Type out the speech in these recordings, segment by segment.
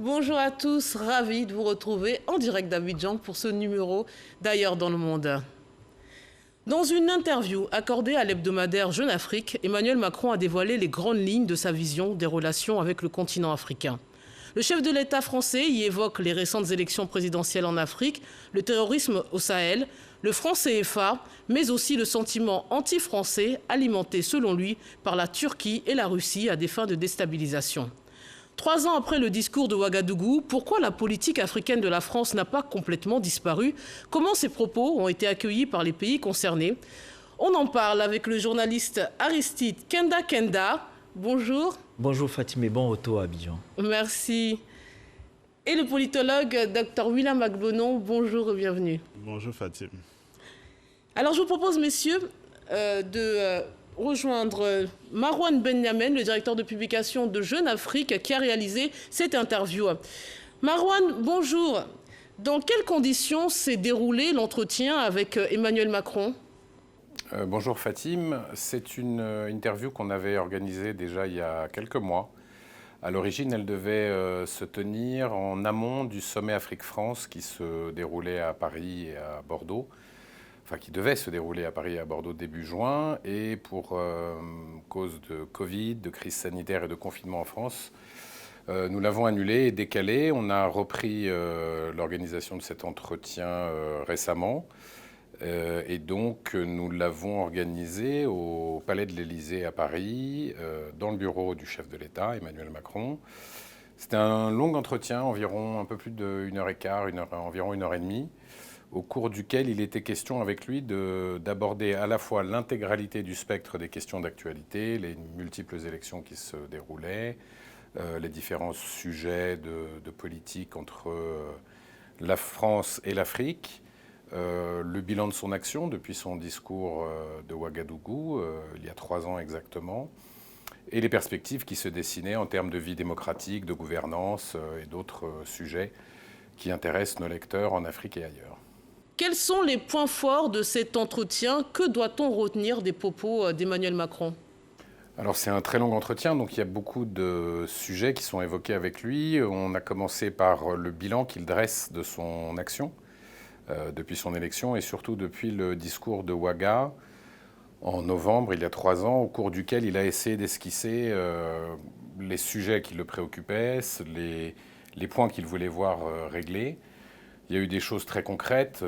Bonjour à tous, ravi de vous retrouver en direct d'Abidjan pour ce numéro d'Ailleurs dans le monde. Dans une interview accordée à l'hebdomadaire Jeune Afrique, Emmanuel Macron a dévoilé les grandes lignes de sa vision des relations avec le continent africain. Le chef de l'État français y évoque les récentes élections présidentielles en Afrique, le terrorisme au Sahel, le franc CFA, mais aussi le sentiment anti-français alimenté selon lui par la Turquie et la Russie à des fins de déstabilisation. 3 ans après le discours de Ouagadougou, pourquoi la politique africaine de la France n'a pas complètement disparu? Comment ces propos ont été accueillis par les pays concernés? On en parle avec le journaliste Aristide Kenda. Bonjour. Bonjour Fatima et bon retour à Abidjan. Merci. Et le politologue Dr William Agbonon, bonjour et bienvenue. Bonjour Fatima. Alors je vous propose, messieurs, de rejoindre Marouane Benyamen, le directeur de publication de Jeune Afrique, qui a réalisé cette interview. Marouane, bonjour. Dans quelles conditions s'est déroulé l'entretien avec Emmanuel Macron ? Bonjour Fatim, c'est une interview qu'on avait organisée déjà il y a quelques mois. À l'origine, elle devait se tenir en amont du sommet Afrique-France qui se déroulait à Paris et à Bordeaux. Enfin, qui devait se dérouler à Paris et à Bordeaux début juin. Et pour cause de Covid, de crise sanitaire et de confinement en France, nous l'avons annulé et décalé. On a repris l'organisation de cet entretien récemment. Et donc, nous l'avons organisé au Palais de l'Élysée à Paris, dans le bureau du chef de l'État, Emmanuel Macron. C'était un long entretien, environ un peu plus d'1 heure et quart, environ 1 heure et demie, au cours duquel il était question avec lui d'aborder à la fois l'intégralité du spectre des questions d'actualité, les multiples élections qui se déroulaient, les différents sujets de politique entre la France et l'Afrique, le bilan de son action depuis son discours de Ouagadougou, il y a 3 ans exactement, et les perspectives qui se dessinaient en termes de vie démocratique, de gouvernance et d'autres sujets qui intéressent nos lecteurs en Afrique et ailleurs. Quels sont les points forts de cet entretien? Que doit-on retenir des propos d'Emmanuel Macron? Alors c'est un très long entretien, donc il y a beaucoup de sujets qui sont évoqués avec lui. On a commencé par le bilan qu'il dresse de son action depuis son élection et surtout depuis le discours de Ouaga en novembre, il y a 3 ans, au cours duquel il a essayé d'esquisser les sujets qui le préoccupaient, les points qu'il voulait voir réglés. Il y a eu des choses très concrètes,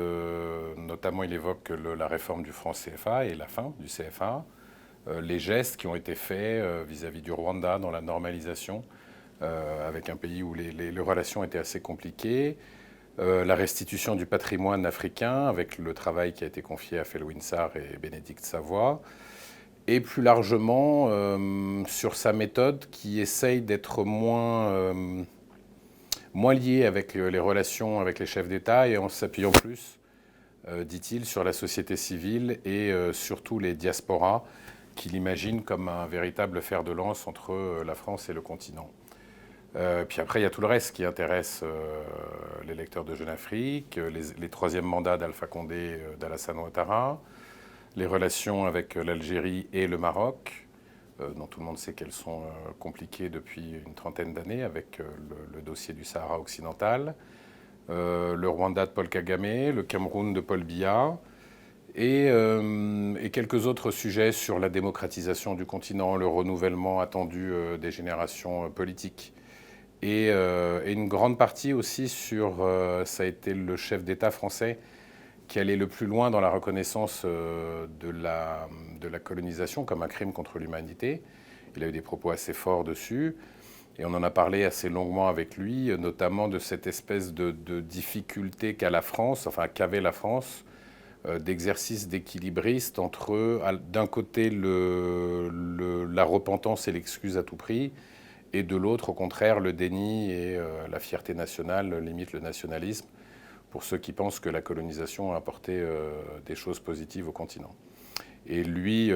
notamment il évoque la réforme du franc CFA et la fin du CFA, les gestes qui ont été faits vis-à-vis du Rwanda dans la normalisation, avec un pays où les relations étaient assez compliquées, la restitution du patrimoine africain avec le travail qui a été confié à Felwine Sarr et Bénédicte Savoy, et plus largement sur sa méthode qui essaye d'être moins lié avec les relations avec les chefs d'État et en s'appuyant plus, dit-il, sur la société civile et surtout les diasporas qu'il imagine comme un véritable fer de lance entre la France et le continent. Puis après, il y a tout le reste qui intéresse les lecteurs de Jeune Afrique, les 3e mandats d'Alpha Condé, d'Alassane Ouattara, les relations avec l'Algérie et le Maroc, dont tout le monde sait qu'elles sont compliquées depuis une 30aine d'années avec le dossier du Sahara occidental, le Rwanda de Paul Kagame, le Cameroun de Paul Biya, et quelques autres sujets sur la démocratisation du continent, le renouvellement attendu des générations politiques. Et une grande partie aussi sur, ça a été le chef d'État français qui allait le plus loin dans la reconnaissance de la colonisation comme un crime contre l'humanité. Il a eu des propos assez forts dessus. Et on en a parlé assez longuement avec lui, notamment de cette espèce de difficulté qu'a la France, enfin qu'avait la France, d'exercice d'équilibriste entre, d'un côté, la repentance et l'excuse à tout prix, et de l'autre, au contraire, le déni et la fierté nationale, limite le nationalisme, pour ceux qui pensent que la colonisation a apporté des choses positives au continent. Et lui,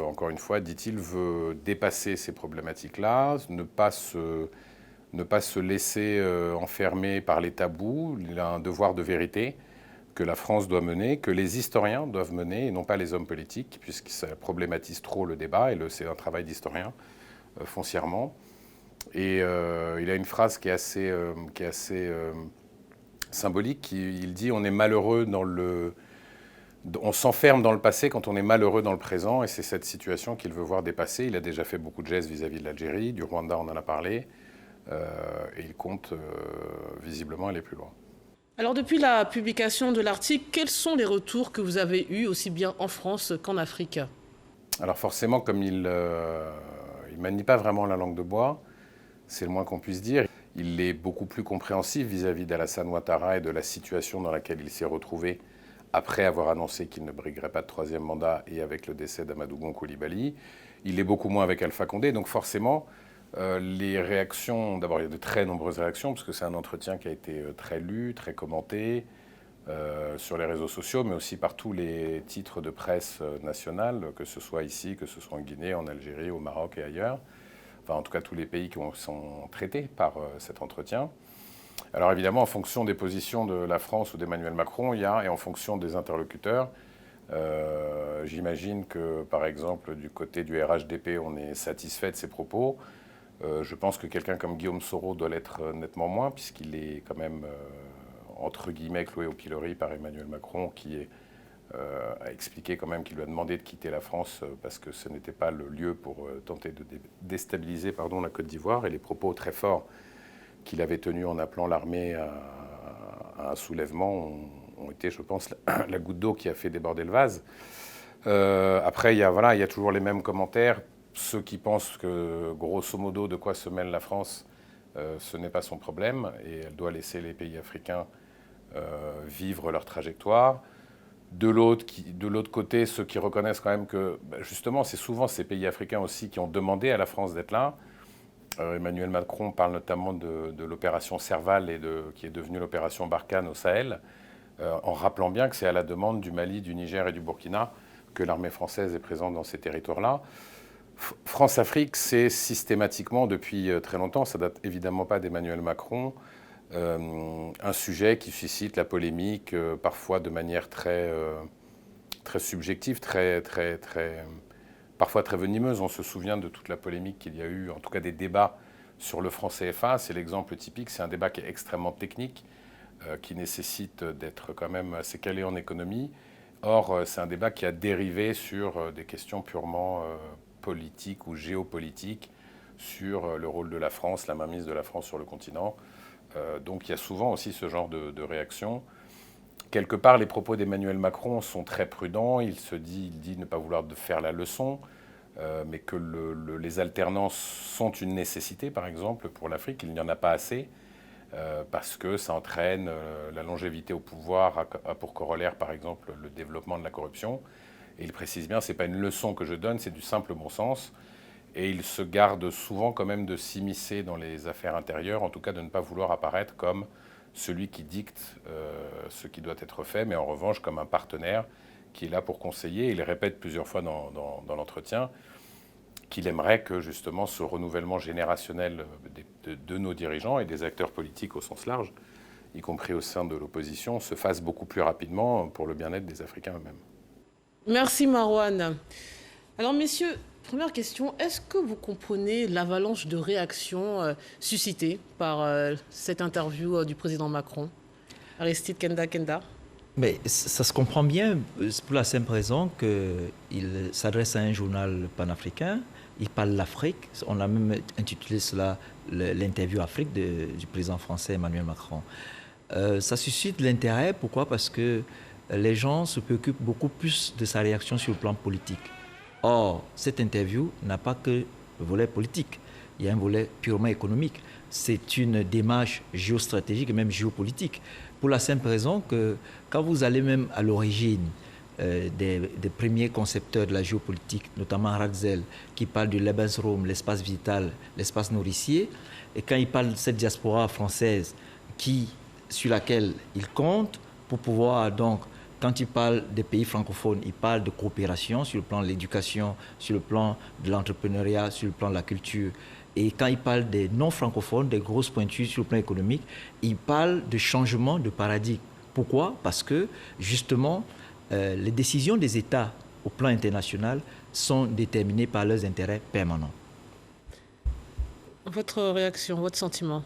encore une fois, dit-il, veut dépasser ces problématiques-là, ne pas se laisser enfermer par les tabous. Il a un devoir de vérité que la France doit mener, que les historiens doivent mener, et non pas les hommes politiques, puisque ça problématise trop le débat, et c'est un travail d'historien, foncièrement. Et il a une phrase qui est assez symbolique. Il dit « On est malheureux on s'enferme dans le passé quand on est malheureux dans le présent ». Et c'est cette situation qu'il veut voir dépasser. Il a déjà fait beaucoup de gestes vis-à-vis de l'Algérie, du Rwanda, on en a parlé. Et il compte visiblement aller plus loin. Alors depuis la publication de l'article, quels sont les retours que vous avez eus aussi bien en France qu'en Afrique? Alors forcément, comme il manie pas vraiment la langue de bois, c'est le moins qu'on puisse dire. Il est beaucoup plus compréhensif vis-à-vis d'Alassane Ouattara et de la situation dans laquelle il s'est retrouvé après avoir annoncé qu'il ne briguerait pas de troisième mandat et avec le décès d'Amadou Gon Coulibaly. Il est beaucoup moins avec Alpha Condé, donc forcément, les réactions, d'abord il y a de très nombreuses réactions, parce que c'est un entretien qui a été très lu, très commenté, sur les réseaux sociaux, mais aussi par tous les titres de presse nationale, que ce soit ici, que ce soit en Guinée, en Algérie, au Maroc et ailleurs. Enfin, en tout cas, tous les pays qui sont traités par cet entretien. Alors évidemment, en fonction des positions de la France ou d'Emmanuel Macron, et en fonction des interlocuteurs, j'imagine que, par exemple, du côté du RHDP, on est satisfait de ses propos. Je pense que quelqu'un comme Guillaume Soro doit l'être nettement moins, puisqu'il est quand même, entre guillemets, cloué au pilori par Emmanuel Macron, qui a expliqué quand même qu'il lui a demandé de quitter la France parce que ce n'était pas le lieu pour tenter de déstabiliser la Côte d'Ivoire. Et les propos très forts qu'il avait tenus en appelant l'armée à un soulèvement ont été, je pense, la goutte d'eau qui a fait déborder le vase. Après, il y a toujours les mêmes commentaires. Ceux qui pensent que, grosso modo, de quoi se mêle la France, ce n'est pas son problème et elle doit laisser les pays africains vivre leur trajectoire. De l'autre côté, ceux qui reconnaissent quand même que, justement, c'est souvent ces pays africains aussi qui ont demandé à la France d'être là. Emmanuel Macron parle notamment de l'opération Serval qui est devenue l'opération Barkhane au Sahel, en rappelant bien que c'est à la demande du Mali, du Niger et du Burkina que l'armée française est présente dans ces territoires-là. France-Afrique, c'est systématiquement, depuis très longtemps, ça date évidemment pas d'Emmanuel Macron, un sujet qui suscite la polémique, parfois de manière très subjective, parfois très venimeuse. On se souvient de toute la polémique qu'il y a eu, en tout cas des débats sur le franc CFA. C'est l'exemple typique, c'est un débat qui est extrêmement technique, qui nécessite d'être quand même assez calé en économie. Or, c'est un débat qui a dérivé sur des questions purement politiques ou géopolitiques, sur le rôle de la France, la mainmise de la France sur le continent. Donc il y a souvent aussi ce genre de réaction. Quelque part, les propos d'Emmanuel Macron sont très prudents. Il dit ne pas vouloir faire la leçon, mais que les alternances sont une nécessité, par exemple, pour l'Afrique. Il n'y en a pas assez, parce que ça entraîne la longévité au pouvoir, a pour corollaire, par exemple, le développement de la corruption. Et il précise bien, ce n'est pas une leçon que je donne, c'est du simple bon sens. Et il se garde souvent quand même de s'immiscer dans les affaires intérieures, en tout cas de ne pas vouloir apparaître comme celui qui dicte ce qui doit être fait, mais en revanche comme un partenaire qui est là pour conseiller. Il répète plusieurs fois dans l'entretien qu'il aimerait que justement ce renouvellement générationnel de nos dirigeants et des acteurs politiques au sens large, y compris au sein de l'opposition, se fasse beaucoup plus rapidement pour le bien-être des Africains eux-mêmes. Merci Marouane. Alors messieurs, première question, est-ce que vous comprenez l'avalanche de réactions suscitées par cette interview du président Macron? Aristide Kenda. Mais ça se comprend bien pour la simple raison qu'il s'adresse à un journal panafricain, il parle de l'Afrique, on a même intitulé cela l'interview Afrique du président français Emmanuel Macron. Ça suscite l'intérêt, pourquoi? Parce que les gens se préoccupent beaucoup plus de sa réaction sur le plan politique. Or, cette interview n'a pas que le volet politique, il y a un volet purement économique. C'est une démarche géostratégique et même géopolitique, pour la simple raison que quand vous allez même à l'origine des premiers concepteurs de la géopolitique, notamment Ratzel, qui parle du Lebensraum, l'espace vital, l'espace nourricier, et quand il parle de cette diaspora française sur laquelle il compte pour pouvoir donc, quand il parle des pays francophones, il parle de coopération sur le plan de l'éducation, sur le plan de l'entrepreneuriat, sur le plan de la culture. Et quand il parle des non-francophones, des grosses pointures sur le plan économique, il parle de changement de paradigme. Pourquoi? Parce que, justement, les décisions des États au plan international sont déterminées par leurs intérêts permanents. Votre réaction, votre sentiment?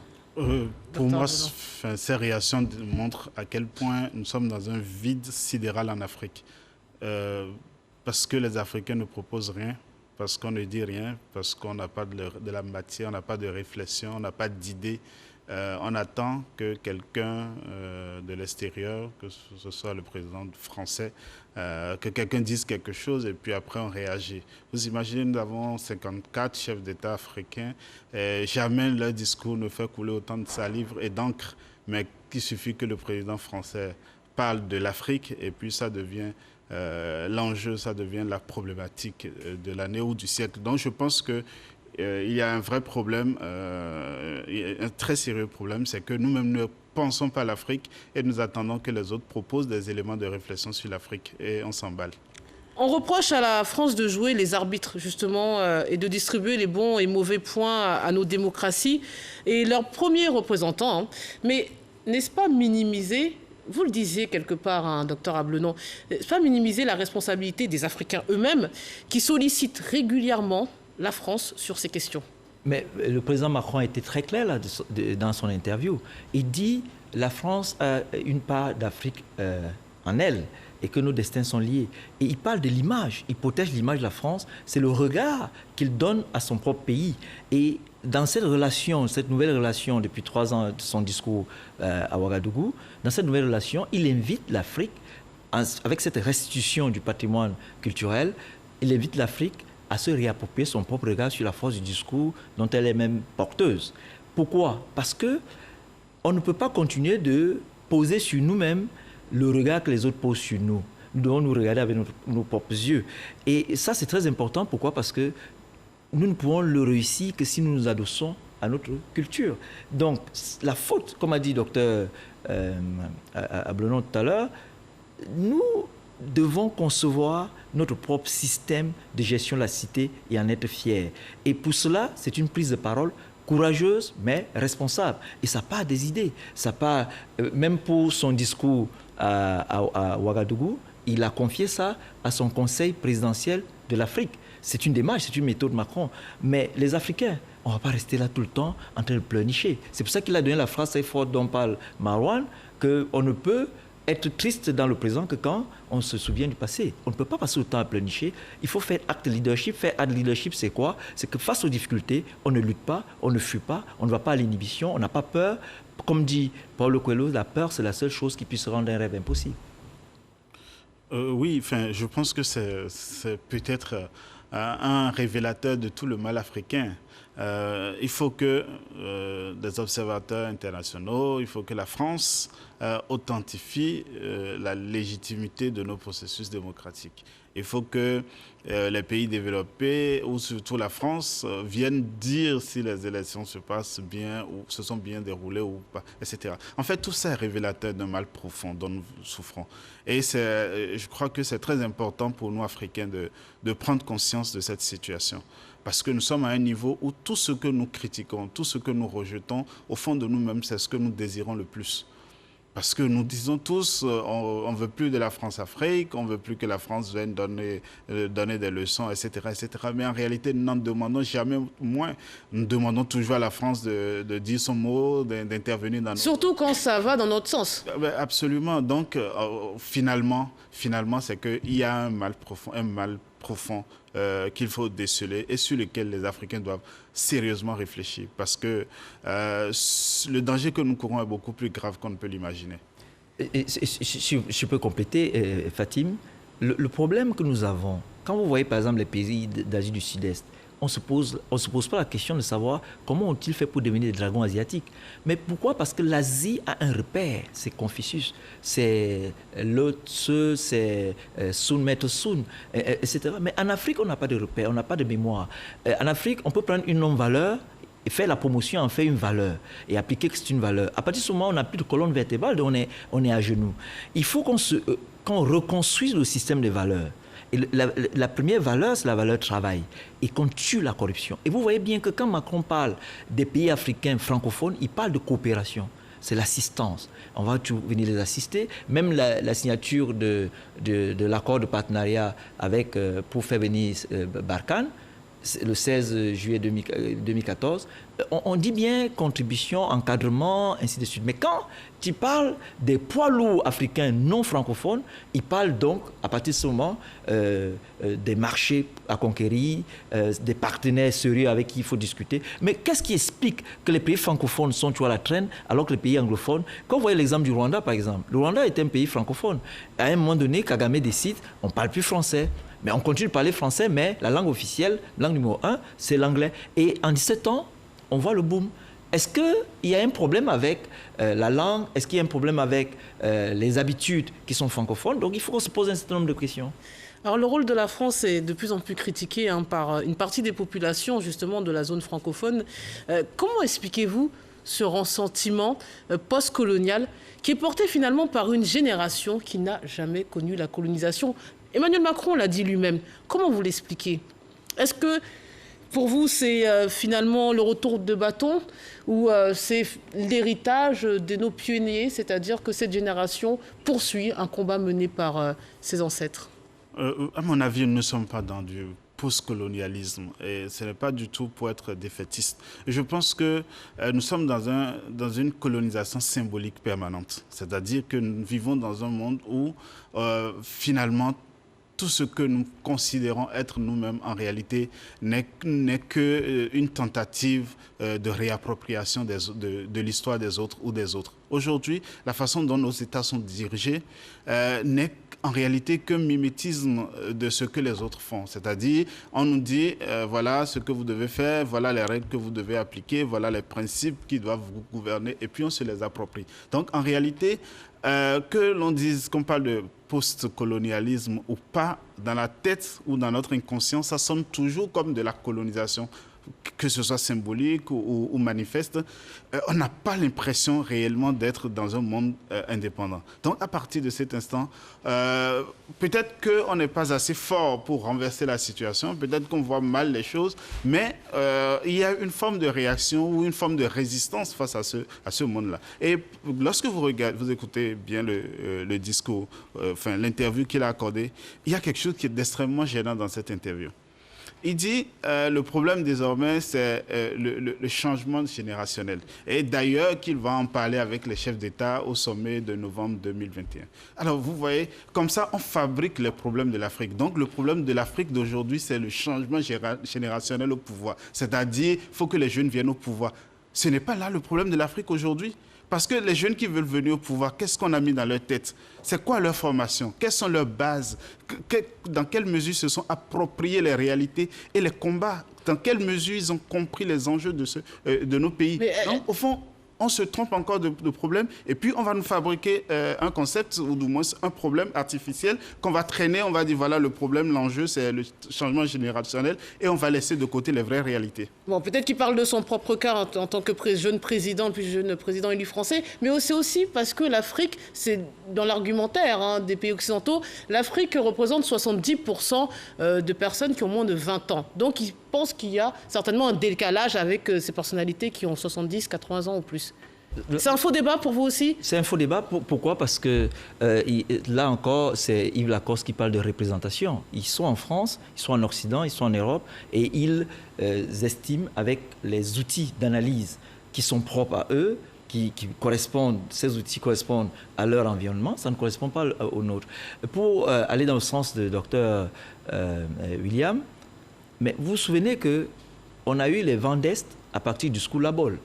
Pour moi, ces réactions montrent à quel point nous sommes dans un vide sidéral en Afrique. Parce que les Africains ne proposent rien, parce qu'on ne dit rien, parce qu'on n'a pas de la matière, on n'a pas de réflexion, on n'a pas d'idées. On attend que quelqu'un de l'extérieur, que ce soit le président français, que quelqu'un dise quelque chose et puis après on réagit. Vous imaginez, nous avons 54 chefs d'État africains et jamais leur discours ne fait couler autant de salive et d'encre, mais il suffit que le président français parle de l'Afrique et puis ça devient l'enjeu, ça devient la problématique de l'année ou du siècle. Donc je pense que il y a un vrai problème, un très sérieux problème, c'est que nous-mêmes ne pensons pas à l'Afrique et nous attendons que les autres proposent des éléments de réflexion sur l'Afrique et on s'emballe. On reproche à la France de jouer les arbitres, justement, et de distribuer les bons et mauvais points à nos démocraties et leurs premiers représentants. Mais n'est-ce pas minimiser, vous le disiez quelque part, hein, docteur Ablenon, n'est-ce pas minimiser la responsabilité des Africains eux-mêmes qui sollicitent régulièrement la France sur ces questions? Mais le président Macron a été très clair là, dans son interview. Il dit que la France a une part d'Afrique en elle et que nos destins sont liés. Et il parle de l'image, il protège l'image de la France. C'est le regard qu'il donne à son propre pays. Et dans cette relation, cette nouvelle relation depuis 3 ans de son discours à Ouagadougou, dans cette nouvelle relation, il invite l'Afrique, avec cette restitution du patrimoine culturel, il invite l'Afrique à se réapproprier son propre regard sur la force du discours dont elle est même porteuse. Pourquoi? Parce qu'on ne peut pas continuer de poser sur nous-mêmes le regard que les autres posent sur nous. Nous devons nous regarder avec nos propres yeux. Et ça, c'est très important. Pourquoi? Parce que nous ne pouvons le réussir que si nous nous adossons à notre culture. Donc, la faute, comme a dit docteur Ablenon tout à l'heure, nous devons concevoir notre propre système de gestion de la cité et en être fiers. Et pour cela, c'est une prise de parole courageuse, mais responsable. Et ça part des idées. Ça part, même pour son discours à Ouagadougou, il a confié ça à son conseil présidentiel de l'Afrique. C'est une démarche, c'est une méthode Macron. Mais les Africains, on ne va pas rester là tout le temps en train de pleurnicher. C'est pour ça qu'il a donné la phrase très forte dont parle Marouane, qu'on ne peut être triste dans le présent que quand on se souvient du passé. On ne peut pas passer le temps à pleurnicher. Il faut faire acte de leadership. Faire acte de leadership, c'est quoi? C'est que face aux difficultés, on ne lutte pas, on ne fuit pas, on ne va pas à l'inhibition, on n'a pas peur. Comme dit Paulo Coelho, la peur, c'est la seule chose qui puisse rendre un rêve impossible. Oui, je pense que c'est peut-être un révélateur de tout le mal africain. Il faut que des observateurs internationaux, il faut que la France authentifie la légitimité de nos processus démocratiques. Il faut que les pays développés, ou surtout la France, viennent dire si les élections se passent bien ou se sont bien déroulées ou pas, etc. En fait, tout ça est révélateur d'un mal profond dont nous souffrons. Et je crois que c'est très important pour nous, Africains, de prendre conscience de cette situation. Parce que nous sommes à un niveau où tout ce que nous critiquons, tout ce que nous rejetons, au fond de nous-mêmes, c'est ce que nous désirons le plus. Parce que nous disons tous, on ne veut plus de la France-Afrique, on ne veut plus que la France vienne donner des leçons, etc., etc. Mais en réalité, nous n'en demandons jamais moins. Nous demandons toujours à la France de dire son mot, d'intervenir dans notre... Surtout quand ça va dans notre sens. Absolument. Donc, finalement, c'est qu'il y a un mal profond qu'il faut déceler et sur lequel les Africains doivent sérieusement réfléchir parce que le danger que nous courons est beaucoup plus grave qu'on ne peut l'imaginer. Je peux compléter, Fatim. Le problème que nous avons, quand vous voyez par exemple les pays d'Asie du Sud-Est, on ne se pose pas la question de savoir comment ont-ils fait pour devenir des dragons asiatiques. Mais pourquoi? Parce que l'Asie a un repère, c'est Confucius, c'est Lao Tzu, c'est Sun, Maître Sun, etc. Mais en Afrique, on n'a pas de repère, on n'a pas de mémoire. En Afrique, on peut prendre une non-valeur et faire la promotion en fait une valeur et appliquer que c'est une valeur. À partir de ce moment, on n'a plus de colonne vertébrale, donc on est à genoux. Il faut qu'on reconstruise le système des valeurs. Et la première valeur, c'est la valeur travail. Et qu'on tue la corruption. Et vous voyez bien que quand Macron parle des pays africains francophones, il parle de coopération. C'est l'assistance. On va venir les assister. Même la signature de l'accord de partenariat pour faire venir Barkhane, le 16 juillet 2014, on dit bien contribution, encadrement, ainsi de suite. Mais quand tu parles des poids lourds africains non francophones, ils parlent donc, à partir de ce moment, des marchés à conquérir, des partenaires sérieux avec qui il faut discuter. Mais qu'est-ce qui explique que les pays francophones sont toujours à la traîne, alors que les pays anglophones, quand vous voyez l'exemple du Rwanda, par exemple, le Rwanda est un pays francophone. À un moment donné, Kagame décide, on ne parle plus français. Mais on continue de parler français, mais la langue officielle, langue numéro 1, c'est l'anglais. Et en 17 ans, on voit le boom. Est-ce qu'il y a un problème avec la langue? Est-ce qu'il y a un problème avec les habitudes qui sont francophones? Donc il faut qu'on se pose un certain nombre de questions. Alors le rôle de la France est de plus en plus critiqué par une partie des populations justement de la zone francophone. Comment expliquez-vous ce ressentiment post-colonial qui est porté finalement par une génération qui n'a jamais connu la colonisation? Emmanuel Macron l'a dit lui-même. Comment vous l'expliquez? Est-ce que pour vous, c'est finalement le retour de bâton ou c'est l'héritage de nos pionniers, c'est-à-dire que cette génération poursuit un combat mené par ses ancêtres? À mon avis, nous ne sommes pas dans du post-colonialisme et ce n'est pas du tout pour être défaitiste. Je pense que nous sommes dans une colonisation symbolique permanente, c'est-à-dire que nous vivons dans un monde où finalement tout ce que nous considérons être nous-mêmes en réalité n'est qu'une tentative de réappropriation de l'histoire des autres ou des autres. Aujourd'hui, la façon dont nos États sont dirigés n'est en réalité qu'un mimétisme de ce que les autres font. C'est-à-dire, on nous dit, voilà ce que vous devez faire, voilà les règles que vous devez appliquer, voilà les principes qui doivent vous gouverner, et puis on se les approprie. Donc, en réalité, que l'on dise qu'on parle de post-colonialisme ou pas, dans la tête ou dans notre inconscient, ça sonne toujours comme de la colonisation, que ce soit symbolique ou manifeste. On n'a pas l'impression réellement d'être dans un monde indépendant. Donc, à partir de cet instant, peut-être qu'on n'est pas assez fort pour renverser la situation, peut-être qu'on voit mal les choses, mais il y a une forme de réaction ou une forme de résistance face à ce monde-là. Et lorsque vous écoutez bien le discours, l'interview qu'il a accordée, il y a quelque chose qui est extrêmement gênant dans cette interview. Il dit le problème désormais, c'est le changement générationnel. Et d'ailleurs, qu'il va en parler avec les chefs d'État au sommet de novembre 2021. Alors, vous voyez, comme ça, on fabrique les problèmes de l'Afrique. Donc, le problème de l'Afrique d'aujourd'hui, c'est le changement générationnel au pouvoir. C'est-à-dire, il faut que les jeunes viennent au pouvoir. Ce n'est pas là le problème de l'Afrique aujourd'hui. Parce que les jeunes qui veulent venir au pouvoir, qu'est-ce qu'on a mis dans leur tête? C'est quoi leur formation? Quelles sont leurs bases? Dans quelle mesure ils se sont appropriés les réalités et les combats? Dans quelle mesure ils ont compris les enjeux de nos pays? Donc, au fond, on se trompe encore de problème et puis on va nous fabriquer un concept ou du moins un problème artificiel qu'on va traîner, on va dire voilà le problème, l'enjeu c'est le changement générationnel et on va laisser de côté les vraies réalités. Bon, peut-être qu'il parle de son propre cas en tant que jeune président, puis jeune président élu français, mais c'est aussi parce que l'Afrique, c'est dans l'argumentaire des pays occidentaux, l'Afrique représente 70% de personnes qui ont moins de 20 ans. Donc ils pensent qu'il y a certainement un décalage avec ces personnalités qui ont 70, 80 ans ou plus. C'est un faux débat pour vous aussi? C'est un faux débat. Pourquoi? Parce que là encore, c'est Yves Lacoste qui parle de représentation. Ils sont en France, ils sont en Occident, ils sont en Europe et ils estiment avec les outils d'analyse qui sont propres à eux, qui correspondent, ces outils correspondent à leur environnement, ça ne correspond pas au nôtre. Pour aller dans le sens de Dr William, mais vous vous souvenez qu'on a eu les vents d'Est à partir du School Labol.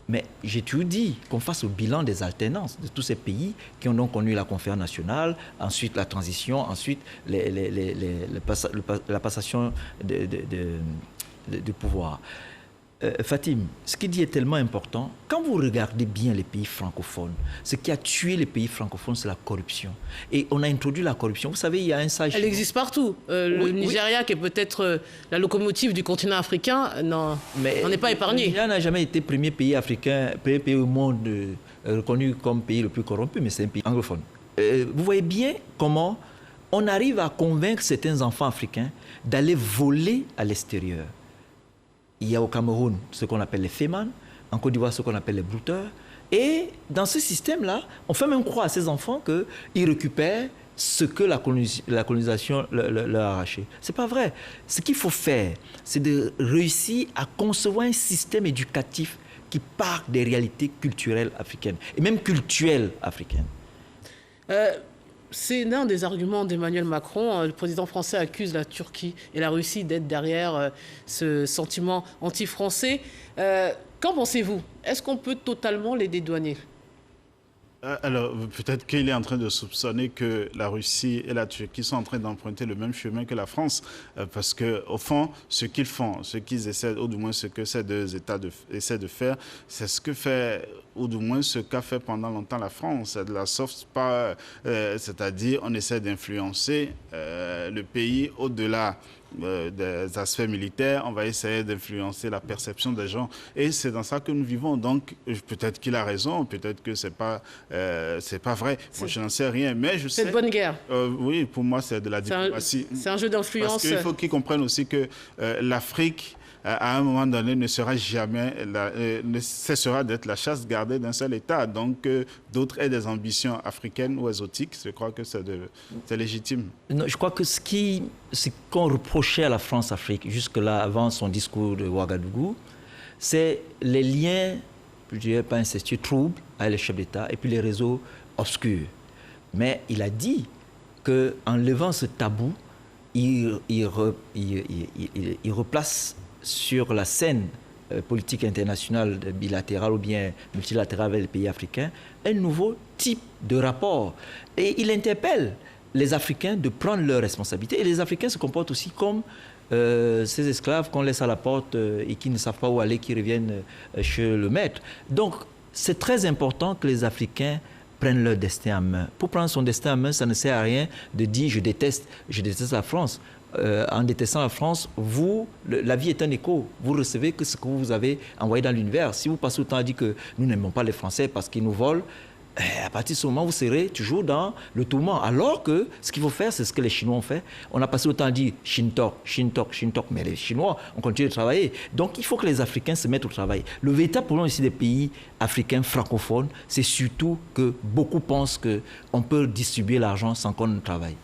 Mais j'ai toujours dit qu'on fasse le bilan des alternances de tous ces pays qui ont donc connu la conférence nationale, ensuite la transition, ensuite la passation de pouvoir. Fatim, ce qu'il dit est tellement important. Quand vous regardez bien les pays francophones, ce qui a tué les pays francophones, c'est la corruption. Et on a introduit la corruption. Vous savez, il y a un sage... Elle existe partout. Le Nigeria, qui est peut-être la locomotive du continent africain, n'en est pas épargné. Le Nigeria n'a jamais été premier pays africain, premier pays au monde reconnu comme pays le plus corrompu, mais c'est un pays anglophone. Vous voyez bien comment on arrive à convaincre certains enfants africains d'aller voler à l'extérieur. Il y a au Cameroun ce qu'on appelle les fémans, en Côte d'Ivoire ce qu'on appelle les brouteurs, Et dans ce système-là, on fait même croire à ces enfants qu'ils récupèrent ce que la colonisation leur a arraché. Ce n'est pas vrai. Ce qu'il faut faire, c'est de réussir à concevoir un système éducatif qui part des réalités culturelles africaines, et même culturelles africaines. C'est l'un des arguments d'Emmanuel Macron. Le président français accuse la Turquie et la Russie d'être derrière ce sentiment anti-français. Qu'en pensez-vous? Est-ce qu'on peut totalement les dédouaner? Alors, peut-être qu'il est en train de soupçonner que la Russie et la Turquie sont en train d'emprunter le même chemin que la France, parce qu'au fond, ce qu'ils font, ce qu'ils essaient, ou du moins ce que ces deux États essaient de faire, c'est ce que fait, ou du moins ce qu'a fait pendant longtemps la France, de la soft power, c'est-à-dire on essaie d'influencer le pays au-delà des aspects militaires, on va essayer d'influencer la perception des gens. Et c'est dans ça que nous vivons. Donc, peut-être qu'il a raison, peut-être que c'est pas vrai. Moi, je n'en sais rien, mais je sais... C'est de bonne guerre. Oui, pour moi, c'est de la diplomatie. C'est un jeu d'influence. Parce qu'il faut qu'ils comprennent aussi que l'Afrique, à un moment donné, ne cessera d'être la chasse gardée d'un seul État. Donc, d'autres aient des ambitions africaines ou exotiques. Je crois que c'est légitime. Non, je crois que ce qu'on reprochait à la France-Afrique, jusque-là, avant son discours de Ouagadougou, c'est les liens, je dirais pas incestueux, troubles avec les chefs d'État et puis les réseaux obscurs. Mais il a dit qu'en levant ce tabou, il replace sur la scène politique internationale bilatérale ou bien multilatérale avec les pays africains un nouveau type de rapport. Et il interpelle les Africains de prendre leurs responsabilités. Et les Africains se comportent aussi comme ces esclaves qu'on laisse à la porte et qui ne savent pas où aller, qui reviennent chez le maître. Donc, c'est très important que les Africains prennent leur destin en main. Pour prendre son destin en main, ça ne sert à rien de dire « je déteste la France ». En détestant la France, la vie est un écho. Vous recevez que ce que vous avez envoyé dans l'univers. Si vous passez autant à dire que nous n'aimons pas les Français parce qu'ils nous volent, à partir de ce moment, vous serez toujours dans le tourment. Alors que ce qu'il faut faire, c'est ce que les Chinois ont fait. On a passé autant à dire Shintok, Shintok, Shintok, mais les Chinois ont continué de travailler. Donc il faut que les Africains se mettent au travail. Le véritable problème ici des pays africains francophones, c'est surtout que beaucoup pensent qu'on peut distribuer l'argent sans qu'on ne travaille.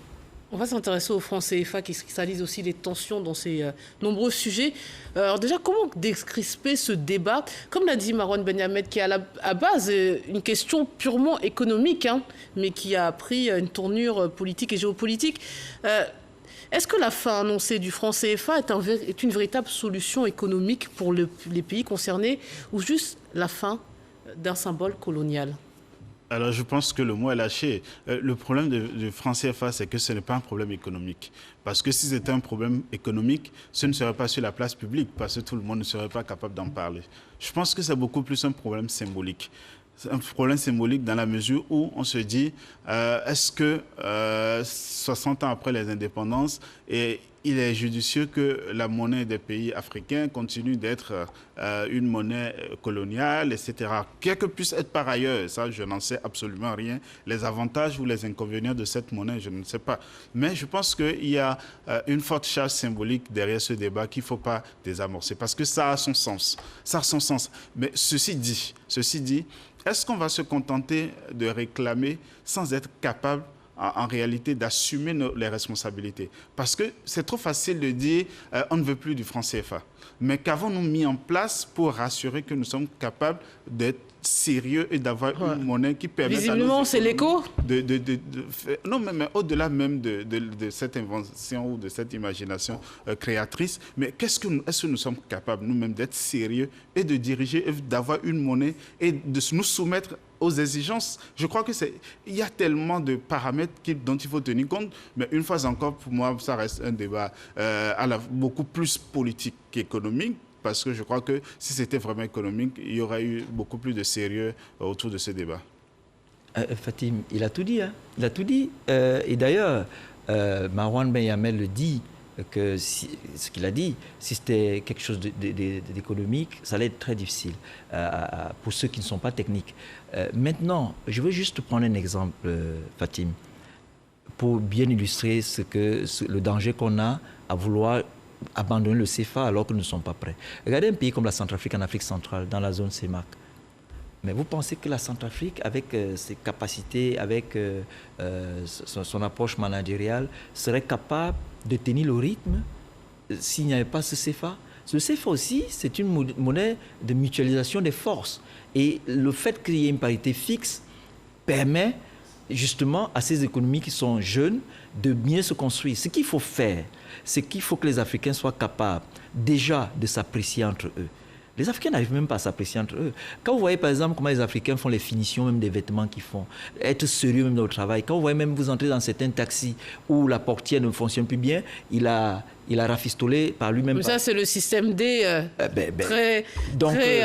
On va s'intéresser au franc CFA qui cristallise aussi les tensions dans ces nombreux sujets. Alors déjà, comment décrisper ce débat? Comme l'a dit Marouane Benyamed, qui est à base une question purement économique, mais qui a pris une tournure politique et géopolitique. Est-ce que la fin annoncée du franc CFA est une véritable solution économique pour les pays concernés ou juste la fin d'un symbole colonial? Alors, je pense que le mot est lâché. Le problème du franc CFA, c'est que ce n'est pas un problème économique. Parce que si c'était un problème économique, ce ne serait pas sur la place publique, parce que tout le monde ne serait pas capable d'en parler. Je pense que c'est beaucoup plus un problème symbolique. C'est un problème symbolique dans la mesure où on se dit, est-ce que 60 ans après les indépendances, il est judicieux que la monnaie des pays africains continue d'être une monnaie coloniale, etc. Quel que puisse être par ailleurs, ça je n'en sais absolument rien, les avantages ou les inconvénients de cette monnaie, je ne sais pas. Mais je pense qu'il y a une forte charge symbolique derrière ce débat qu'il ne faut pas désamorcer, parce que ça a son sens. Ça a son sens. Mais ceci dit, est-ce qu'on va se contenter de réclamer sans être capable en réalité d'assumer les responsabilités? Parce que c'est trop facile de dire on ne veut plus du franc CFA. Mais qu'avons-nous mis en place pour rassurer que nous sommes capables d'être sérieux et d'avoir une monnaie qui permet... Visiblement, c'est l'écho. Non, mais au-delà même de cette invention ou de cette imagination créatrice, mais est-ce que nous sommes capables nous-mêmes d'être sérieux et de diriger, et d'avoir une monnaie et de nous soumettre aux exigences? Je crois il y a tellement de paramètres dont il faut tenir compte, mais une fois encore, pour moi, ça reste un débat beaucoup plus politique qu'économique, parce que je crois que si c'était vraiment économique, il y aurait eu beaucoup plus de sérieux autour de ce débat. Fatim, il a tout dit. Il a tout dit. Et d'ailleurs, Marouane Benyamed le dit, que ce qu'il a dit, si c'était quelque chose d'économique, ça allait être très difficile pour ceux qui ne sont pas techniques. Maintenant, je veux juste prendre un exemple, Fatim, pour bien illustrer le danger qu'on a à vouloir abandonner le CFA alors que nous ne sommes pas prêts. Regardez un pays comme la Centrafrique en Afrique centrale, dans la zone CEMAC. Mais vous pensez que la Centrafrique, avec ses capacités, avec son approche managériale, serait capable de tenir le rythme s'il n'y avait pas ce CFA? Ce CFA aussi, c'est une monnaie de mutualisation des forces. Et le fait qu'il y ait une parité fixe permet justement à ces économies qui sont jeunes de mieux se construire. Ce qu'il faut faire, c'est qu'il faut que les Africains soient capables déjà de s'apprécier entre eux. Les Africains n'arrivent même pas à s'apprécier entre eux. Quand vous voyez par exemple comment les Africains font les finitions même des vêtements qu'ils font, être sérieux même dans le travail, quand vous voyez même vous entrez dans certains taxis où la portière ne fonctionne plus bien, il a rafistolé par lui-même. Mais ça, c'est le système D très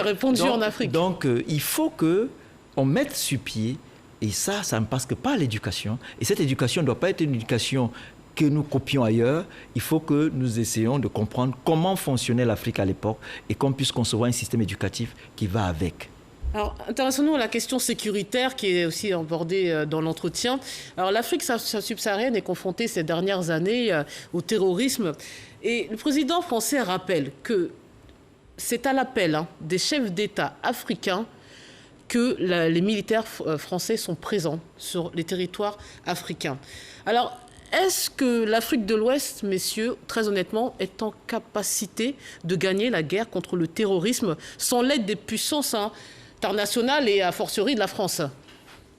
répandu en Afrique. Donc, il faut qu'on mette sur pied, et ça ne passe que par l'éducation. Et cette éducation ne doit pas être une éducation que nous copions ailleurs. Il faut que nous essayions de comprendre comment fonctionnait l'Afrique à l'époque et qu'on puisse concevoir un système éducatif qui va avec. Alors, intéressons-nous à la question sécuritaire qui est aussi abordée dans l'entretien. Alors, l'Afrique subsaharienne est confrontée ces dernières années au terrorisme. Et le président français rappelle que c'est à l'appel des chefs d'État africains que les militaires français sont présents sur les territoires africains. Alors, est-ce que l'Afrique de l'Ouest, messieurs, très honnêtement, est en capacité de gagner la guerre contre le terrorisme sans l'aide des puissances internationales et a fortiori de la France?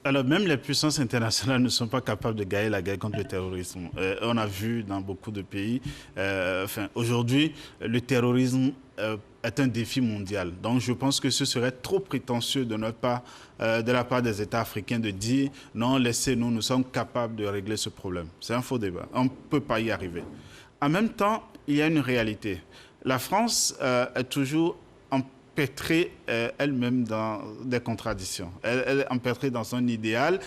Alors, même les puissances internationales ne sont pas capables de gagner la guerre contre le terrorisme. On a vu dans beaucoup de pays, aujourd'hui, le terrorisme est un défi mondial. Donc, je pense que ce serait trop prétentieux de la part des États africains de dire « Non, laissez-nous, nous sommes capables de régler ce problème ». C'est un faux débat. On ne peut pas y arriver. En même temps, il y a une réalité. La France est toujours empêtrée elle-même dans des contradictions. Elle est empêtrée dans son idéal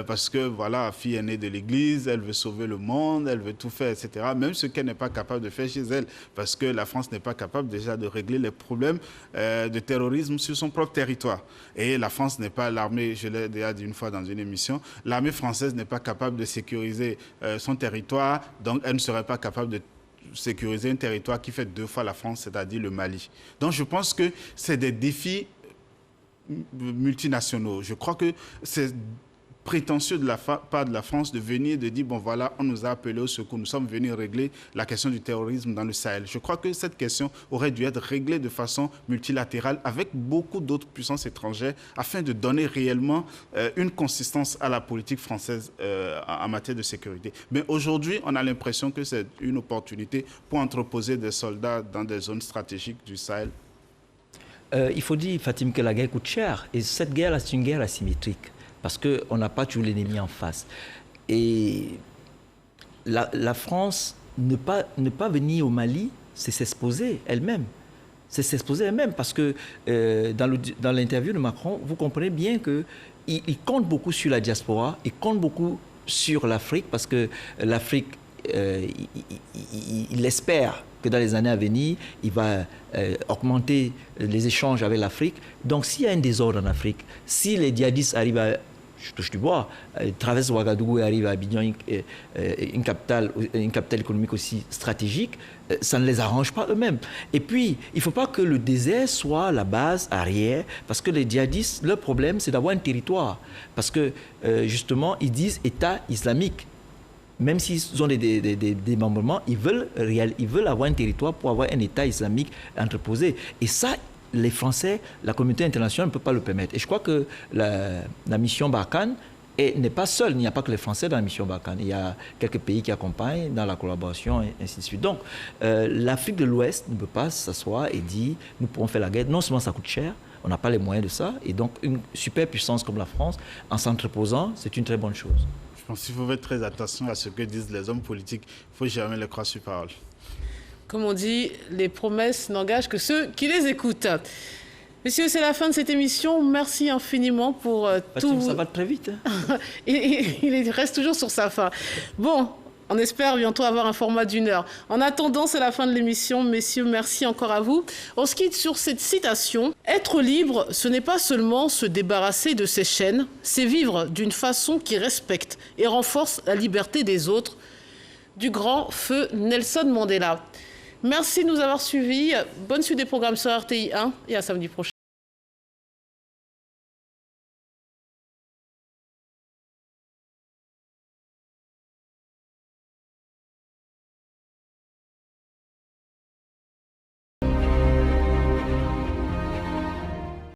parce que, voilà, la fille est née de l'Église, elle veut sauver le monde, elle veut tout faire, etc. Même ce qu'elle n'est pas capable de faire chez elle, parce que la France n'est pas capable déjà de régler les problèmes de terrorisme sur son propre territoire. Et la France n'est pas l'armée, je l'ai déjà dit une fois dans une émission, l'armée française n'est pas capable de sécuriser son territoire, donc elle ne serait pas capable de sécuriser un territoire qui fait 2 fois la France, c'est-à-dire le Mali. Donc je pense que c'est des défis multinationaux. Je crois que c'est prétentieux de la part de la France de venir de dire, bon voilà, on nous a appelés au secours, nous sommes venus régler la question du terrorisme dans le Sahel. Je crois que cette question aurait dû être réglée de façon multilatérale avec beaucoup d'autres puissances étrangères afin de donner réellement une consistance à la politique française en matière de sécurité. Mais aujourd'hui, on a l'impression que c'est une opportunité pour entreposer des soldats dans des zones stratégiques du Sahel. Il faut dire, Fatim, que la guerre coûte cher. Et cette guerre-là, c'est une guerre asymétrique. Parce qu'on n'a pas toujours l'ennemi en face. Et la France, ne pas venir au Mali, c'est s'exposer elle-même. C'est s'exposer elle-même. Parce que dans l'interview de Macron, vous comprenez bien qu'il compte beaucoup sur la diaspora, il compte beaucoup sur l'Afrique, parce que l'Afrique, il espère que dans les années à venir, il va augmenter les échanges avec l'Afrique. Donc s'il y a un désordre en Afrique, si les djihadistes arrivent à... Je touche du bois, traverse Ouagadougou et arrive à Abidjan, une capitale économique aussi stratégique, ça ne les arrange pas eux-mêmes. Et puis, il ne faut pas que le désert soit la base arrière, parce que les djihadistes, leur problème, c'est d'avoir un territoire. Parce que, justement, ils disent État islamique. Même s'ils ont des démembrements, ils veulent avoir un territoire pour avoir un État islamique entreposé. Et ça, les Français, la communauté internationale ne peut pas le permettre. Et je crois que la mission Barkhane n'est pas seule. Il n'y a pas que les Français dans la mission Barkhane. Il y a quelques pays qui accompagnent dans la collaboration et ainsi de suite. Donc, l'Afrique de l'Ouest ne peut pas s'asseoir et dire nous pourrons faire la guerre. Non seulement ça coûte cher, on n'a pas les moyens de ça. Et donc, une superpuissance comme la France, en s'entreposant, c'est une très bonne chose. Je pense qu'il faut faire très attention à ce que disent les hommes politiques. Il ne faut jamais les croire sur parole. Comme on dit, les promesses n'engagent que ceux qui les écoutent. Messieurs, c'est la fin de cette émission. Merci infiniment pour tout. Ça va très vite. Hein. Il reste toujours sur sa fin. Bon, on espère bientôt avoir un format d'1 heure. En attendant, c'est la fin de l'émission. Messieurs, merci encore à vous. On se quitte sur cette citation. Être libre, ce n'est pas seulement se débarrasser de ses chaînes, c'est vivre d'une façon qui respecte et renforce la liberté des autres. Du grand feu Nelson Mandela. Merci de nous avoir suivis. Bonne suite des programmes sur RTI 1 et à samedi prochain.